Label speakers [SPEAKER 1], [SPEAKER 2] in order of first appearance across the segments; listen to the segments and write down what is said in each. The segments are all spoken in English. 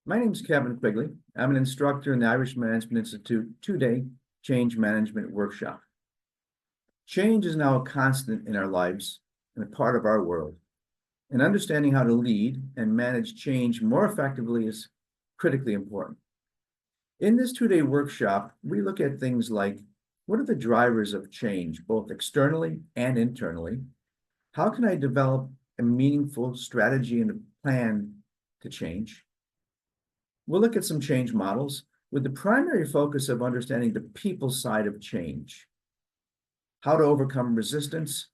[SPEAKER 1] My name is Kevin Quigley. I'm an instructor in the Irish Management Institute two-day change management workshop. Change is now a constant in our lives and a part of our world. And understanding how to lead and manage change more effectively is critically important. In this two-day workshop, we look at things like, what are the drivers of change, both externally and internally? How can I develop a meaningful strategy and a plan to change? We'll look at some change models with the primary focus of understanding the people side of change, how to overcome resistance,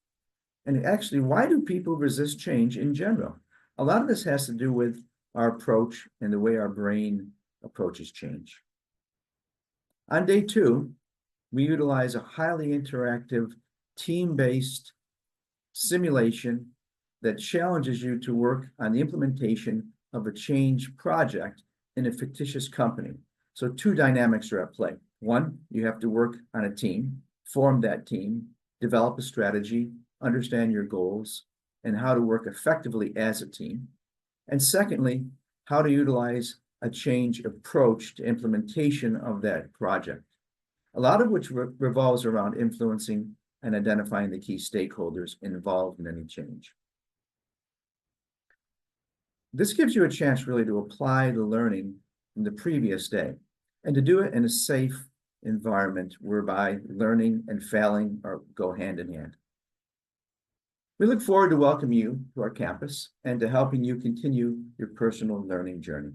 [SPEAKER 1] and actually, why do people resist change in general? A lot of this has to do with our approach and the way our brain approaches change. On day two, we utilize a highly interactive, team-based simulation that challenges you to work on the implementation of a change project in a fictitious company. So two dynamics are at play. One, you have to work on a team, form that team, develop a strategy, understand your goals, and how to work effectively as a team. And secondly, how to utilize a change approach to implementation of that project, a lot of which revolves around influencing and identifying the key stakeholders involved in any change. This gives you a chance really to apply the learning from the previous day and to do it in a safe environment whereby learning and failing go hand in hand. We look forward to welcoming you to our campus and to helping you continue your personal learning journey.